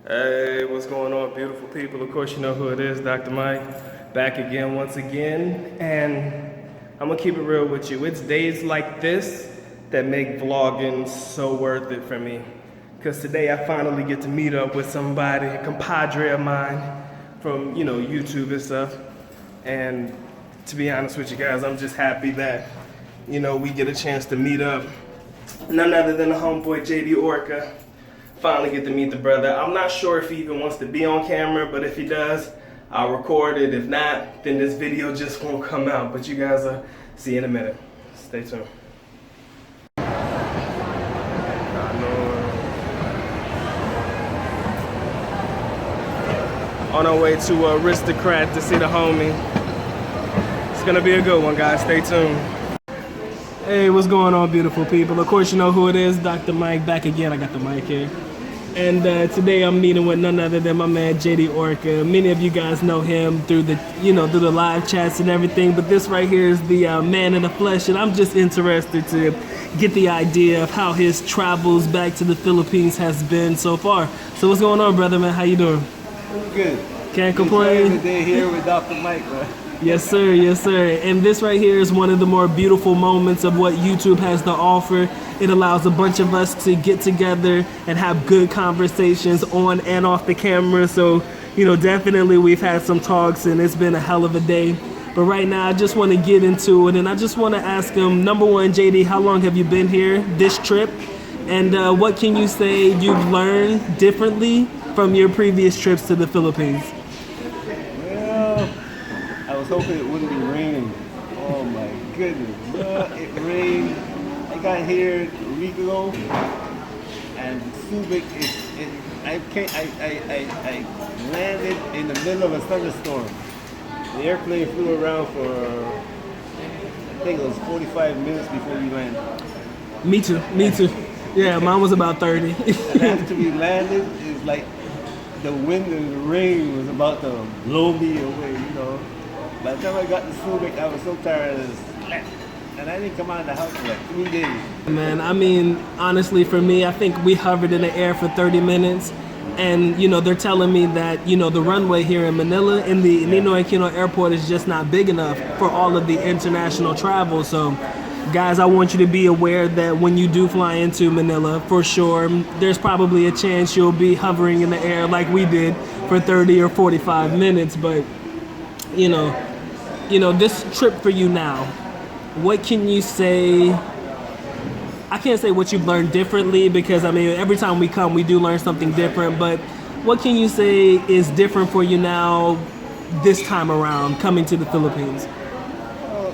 Hey, what's going on, beautiful people? Of course, you know who it is, Dr. Mike, back again, once again. And I'm gonna keep it real with you. It's days like this that make vlogging so worth it for me. Because today I finally get to meet up with somebody, a compadre of mine from, YouTube and stuff. And to be honest with you guys, I'm just happy that, we get a chance to meet up. None other than the homeboy JD Orka. Finally get to meet the brother. I'm not sure if he even wants to be on camera, but if he does, I'll record it. If not, then this video just won't come out. But you guys will see in a minute. Stay tuned. On our way to Aristocrat to see the homie. It's gonna be a good one, guys. Stay tuned. Hey, what's going on, beautiful people? Of course, you know who it is, Dr. Mike, back again. I got the mic here. And today I'm meeting with none other than my man JD Orka. Many of you guys know him through the, through the live chats and everything. But this right here is the man in the flesh, and I'm just interested to get the idea of how his travels back to the Philippines has been so far. So what's going on, brother, man? How you doing? Good. Can't complain. Every day here with Dr. Mike, man. Yes, sir. Yes, sir. And this right here is one of the more beautiful moments of what YouTube has to offer. It allows a bunch of us to get together and have good conversations on and off the camera. So, definitely we've had some talks and it's been a hell of a day. But right now, I just want to get into it. And I just want to ask him, number one, JD, how long have you been here this trip? And what can you say you've learned differently from your previous trips to the Philippines? Well, I was hoping it wouldn't be raining. Oh my goodness, it rained. I got here a week ago, and Subic I landed in the middle of a thunderstorm. The airplane flew around for, I think it was 45 minutes before we landed. Me too. Yeah, mine was about 30. And after we landed, it was like the wind and the rain was about to blow me away, By the time I got to Subic, I was so tired of this. And I didn't come out of the house for like 3 days. Man, I mean, honestly, for me, I think we hovered in the air for 30 minutes. And, they're telling me that, the runway here in Manila, in the Ninoy Aquino airport, is just not big enough for all of the international travel. So, guys, I want you to be aware that when you do fly into Manila, for sure, there's probably a chance you'll be hovering in the air like we did for 30 or 45 minutes. But, this trip for you now, what can you say? I can't say what you've learned differently because, every time we come, we do learn something different. But what can you say is different for you now this time around coming to the Philippines? Well,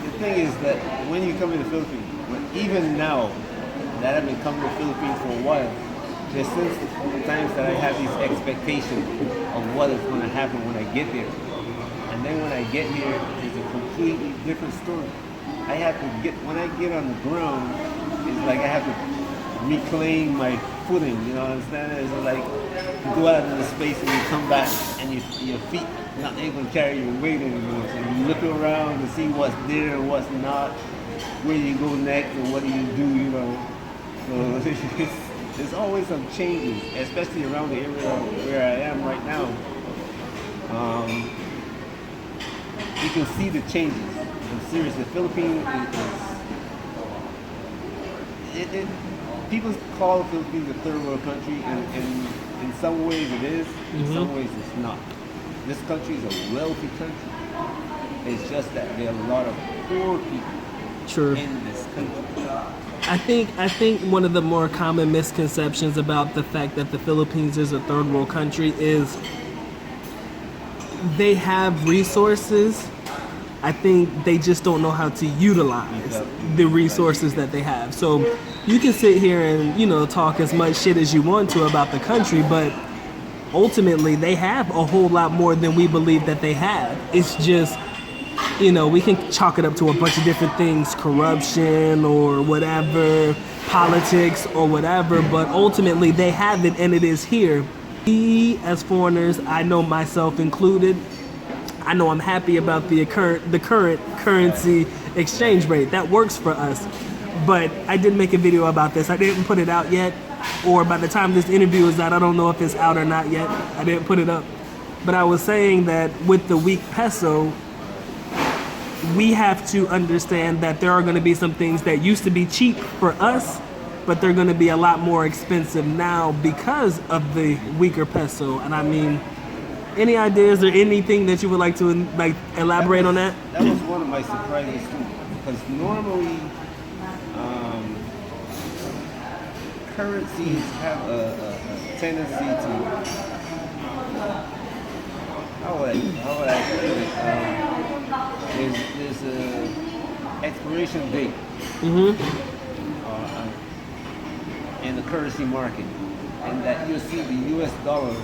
the thing is that when you come to the Philippines, even now that I've been coming to the Philippines for a while, there's still times that I have these expectations of what is going to happen when I get there. And then when I get here, it's a completely different story. I have to when I get on the ground, it's like I have to reclaim my footing, understand? It's like you go out into space and you come back and your feet not able to carry your weight anymore. So you look around to see what's there and what's not, where you go next and what do you do, So there's always some changes, especially around the area where I am right now. You can see the changes. I'm serious. The Philippines people call the Philippines a third world country, and in some ways it is, in some ways it's not. This country is a wealthy country. It's just that there are a lot of poor people in this country. I think one of the more common misconceptions about the fact that the Philippines is a third world country is they have resources. I think they just don't know how to utilize the resources that they have. So you can sit here and, talk as much shit as you want to about the country, but ultimately they have a whole lot more than we believe that they have. It's just, we can chalk it up to a bunch of different things, corruption or whatever, politics or whatever, but ultimately they have it and it is here. We as foreigners, I know myself included, I know I'm happy about the current currency exchange rate. That works for us. But I did make a video about this. I didn't put it out yet. or by the time this interview is out, I don't know if it's out or not yet. I didn't put it up. But I was saying that with the weak peso, we have to understand that there are going to be some things that used to be cheap for us, but they're going to be a lot more expensive now because of the weaker peso. And I mean, any ideas or anything that you would like to elaborate on that? That was one of my surprises too, because normally currencies have a tendency to, how would I put it? There's a expiration date in the currency market, and that you'll see the U.S. dollar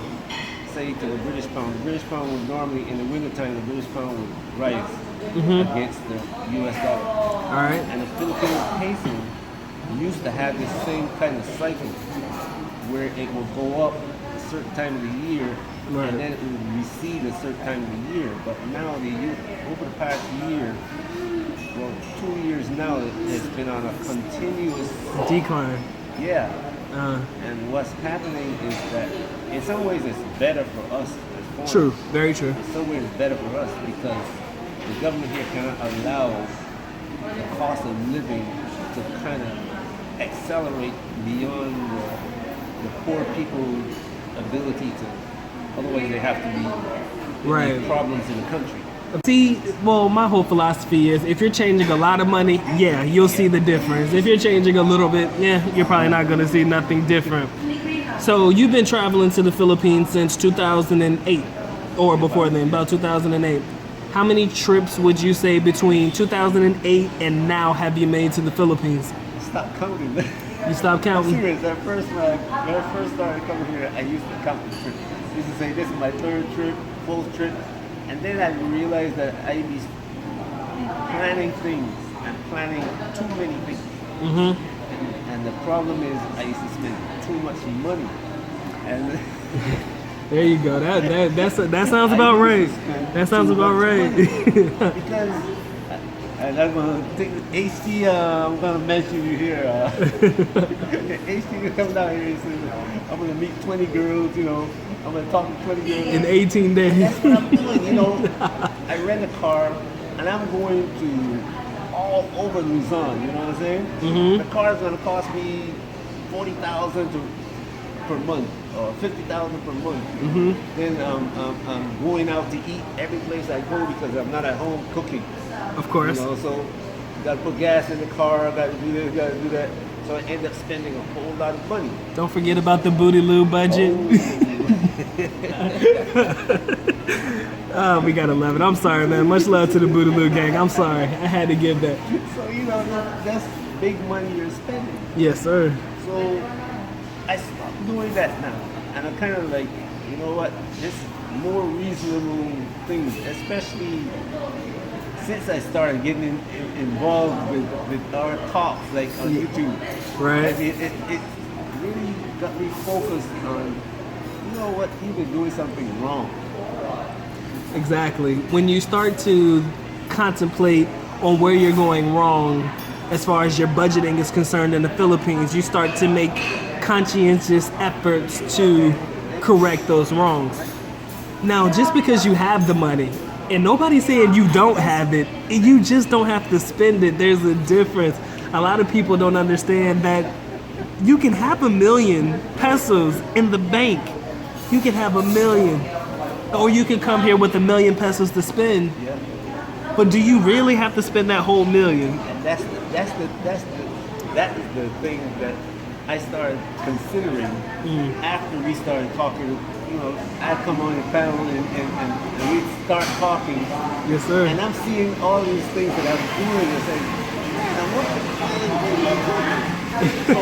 say to the British pound. The British pound would normally, in the wintertime, the British pound would rise against the U.S. dollar. All right. And the Filipino peso used to have this same kind of cycle where it will go up a certain time of the year, right, and then it will recede a certain time of the year. But now over the past year, well, 2 years now, it's been on a continuous decline. Yeah. And what's happening is that in some ways it's better for us as foreigners. True, very true. In some ways it's better for us because the government here cannot allow the cost of living to kind of accelerate beyond the poor people's ability to, otherwise they have to be right, problems in the country. See, well, my whole philosophy is if you're changing a lot of money, yeah, you'll see the difference. If you're changing a little bit, yeah, you're probably not going to see nothing different. So you've been traveling to the Philippines since 2008, or before then, about 2008. How many trips would you say between 2008 and now have you made to the Philippines? Stop counting. You stopped counting? I'm serious. At first, when I first started coming here, I used to count the trips. I used to say, this is my third trip, fourth trip. And then I realized that I be planning things and planning too many things. And the problem is I used to spend too much money. And there you go. That sounds about right. That sounds about right. Because, and I'm going to take HT, I'm going to mention you here. HT will come down here and say, I'm going to meet 20 girls, you know. I'm going to talk to 20 girls. In 18 days. That's what I'm doing, you know. I rent a car, and I'm going to all over Luzon, you know what I'm saying? The car is going to cost me $40,000 per month, or $50,000 per month. Then I'm going out to eat every place I go because I'm not at home cooking. Of course. You know, so got to put gas in the car, got to do this, got to do that. So I end up spending a whole lot of money. Don't forget about the Booty Loo budget. Oh, we gotta love it. I'm sorry, man. Much love to the Booty Loo gang. I'm sorry. I had to give that. So, you know, that's big money you're spending. Yes, sir. So I stopped doing that now. And I'm kind of like, you know what, just more reasonable things, especially since I started getting involved with our talks, like on YouTube. Right. I mean, it really got me focused on, you know what, even doing something wrong. Exactly. When you start to contemplate on where you're going wrong as far as your budgeting is concerned in the Philippines, you start to make conscientious efforts to correct those wrongs. Now, just because you have the money, and nobody's saying you don't have it, you just don't have to spend it. There's a difference. A lot of people don't understand that you can have 1 million pesos in the bank. You can have 1 million. Or you can come here with 1 million pesos to spend. Yeah. But do you really have to spend that whole million? And that is the thing that I started considering after we started talking. You know, I come on the panel and we start talking. Yes, sir. And I'm seeing all these things that I'm doing and saying, man, what the hell? So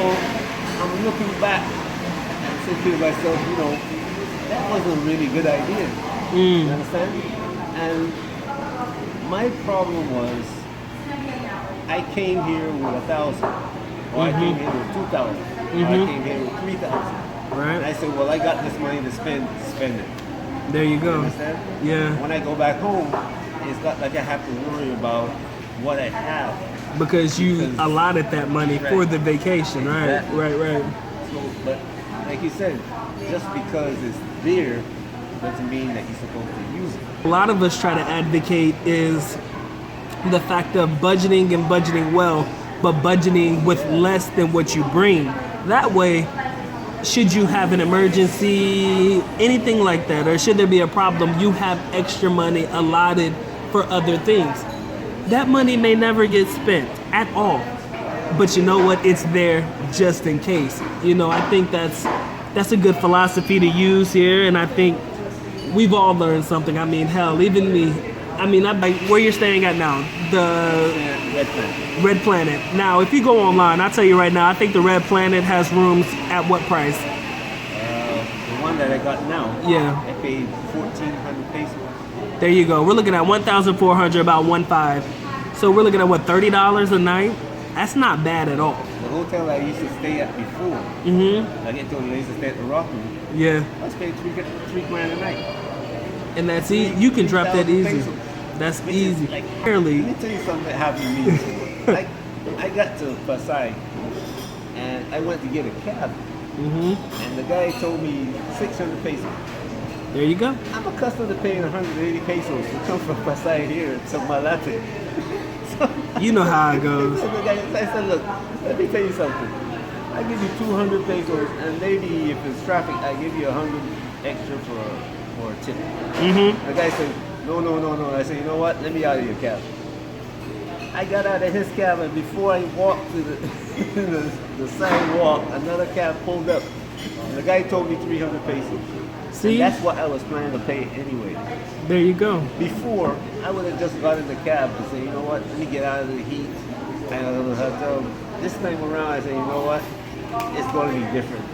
I'm looking back and thinking to myself, you know, that wasn't a really good idea. You understand? And my problem was, I came here with 1,000, or I came here with 2,000, or I came here with 3,000. Right. And I said, well, I got this money to spend it. There you go. You understand? Yeah. When I go back home, it's not like I have to worry about what I have. Because you allotted that money for the vacation, right? Exactly. Right. So But like you said, just because it's there doesn't mean that you're supposed to use it. A lot of us try to advocate is the fact of budgeting and budgeting well, but budgeting with less than what you bring. That way, should you have an emergency, anything like that, or should there be a problem, you have extra money allotted for other things. That money may never get spent at all, but you know what? It's there just in case. You know, I think that's a good philosophy to use here, and I think we've all learned something. I mean, hell, even me. I mean, where you're staying at now, the Red Planet. Red Planet. Now, if you go online, I'll tell you right now, I think the Red Planet has rooms at what price? The one that I got now, Yeah. I paid 1,400 pesos. There you go. We're looking at 1,400, about 1.5. So we're looking at what, $30 a night? That's not bad at all. The hotel I used to stay at before, Mm-hmm. I get told I used to stay at the Rockland. Yeah. I was paying three grand a night. And that's easy. You can drop that 3,000 easy. pesos. That's Which is easy. like- Barely. Let me tell you something that happened to me. I got to Pasay and I went to get a cab, Mm-hmm. and the guy told me 600 pesos. There you go. I'm accustomed to paying 180 pesos to come from Pasay here to Malate. So, You know how it goes. so the guy, I said, look, let me tell you something. I give you 200 pesos, and maybe if it's traffic, I give you 100 extra for a tip. Mm-hmm. The guy said, no. I said, you know what? Let me out of your cab. I got out of his cab, and before I walked to the, the sidewalk, another cab pulled up. And the guy told me 300 pesos. See? And that's what I was planning to pay anyway. There you go. Before, I would have just got in the cab and say, you know what? Let me get out of the heat. Hang out of the hotel. This time around, I say, you know what? It's going to be different.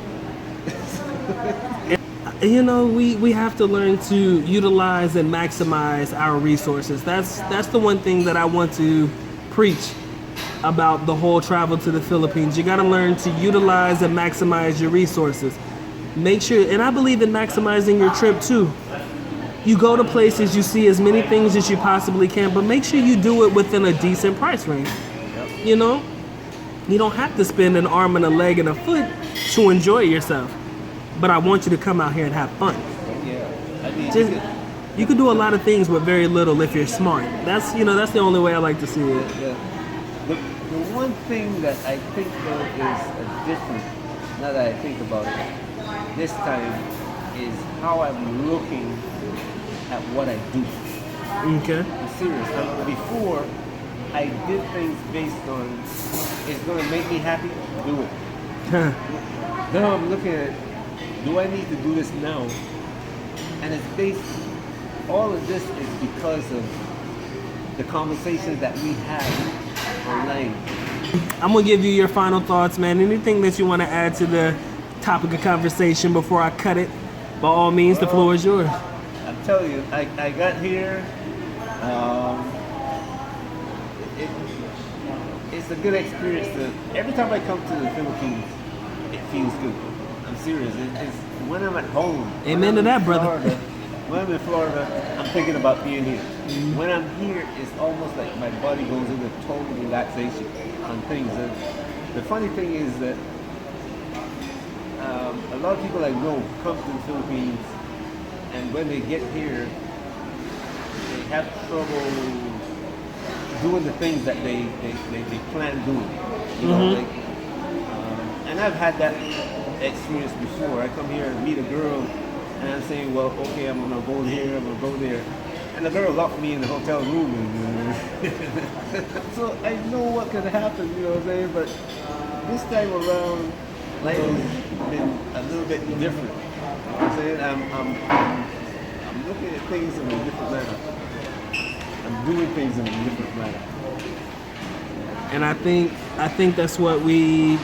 You know, we have to learn to utilize and maximize our resources. That's the one thing that I want to preach about the whole travel to the Philippines. You got to learn to utilize and maximize your resources. Make sure, and I believe in maximizing your trip too. You go to places, you see as many things as you possibly can, but make sure you do it within a decent price range. You know, you don't have to spend an arm and a leg and a foot to enjoy yourself. But I want you to come out here and have fun. Yeah. I mean, Just, you can do a lot of things with very little if you're smart. That's the only way I like to see it. yeah. The one thing that I think though is a different, now that I think about it, this time is how I'm looking at what I do. Okay. I'm serious. Before, I did things based on it's going to make me happy, do it. Now I'm looking at, do I need to do this now? And it's based, all of this is because of the conversations that we have online. I'm gonna give you your final thoughts, man. Anything that you want to add to the topic of conversation before I cut it? By all means, the floor is yours. I'm telling you, I got here. It's a good experience. Every time I come to the Philippines, it feels good. I'm serious. It's when I'm at home. Amen to that, brother. When I'm in Florida, I'm thinking about being here. When I'm here, it's almost like my body goes into total relaxation on things. And the funny thing is that a lot of people I know come to the Philippines, and when they get here, they have trouble doing the things that they plan doing. You know, like, and I've had that experience before. I come here and meet a girl, and I'm saying, well, okay, I'm gonna go here, I'm gonna go there, and the girl locked me in the hotel room, and so I know what could happen, you know what I'm saying? But this time around, life has been a little bit different. You know what I'm saying? I'm looking at things in a different manner. I'm doing things in a different manner. And I think that's what we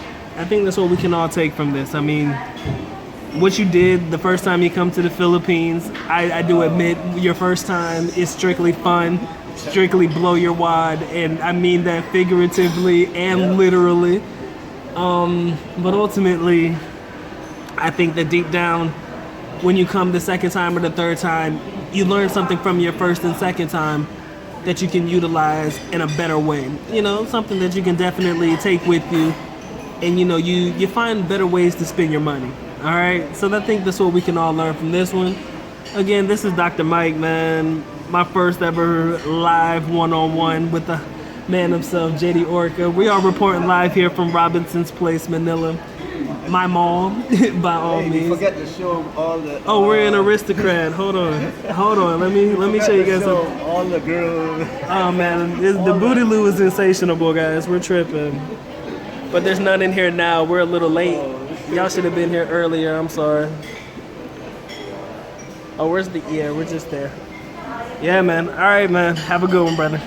can all take from this. I mean, what you did the first time you come to the Philippines, I do admit your first time is strictly fun, strictly blow your wad, and I mean that figuratively and literally. But ultimately, I think that deep down, when you come the second time or the third time, you learn something from your first and second time that you can utilize in a better way. You know, something that you can definitely take with you and you find better ways to spend your money. All right, so I think that's what we can all learn from this one. Again, this is Dr. Mike, man. My first ever live one-on-one with the man himself, JD Orka. We are reporting live here from Robinson's Place, Manila. My mom, by all Hey, you means. forget to show 'em all the. Oh, we're in Aristocrat. Hold on. Let me show you guys Show something. 'em all the girls. Oh man, the booty loo is insatiable, guys. We're tripping. But there's none in here now. We're a little late. Y'all should have been here earlier. I'm sorry. Oh, where's the? Yeah, we're just there. Yeah, man. All right, man. Have a good one, brother.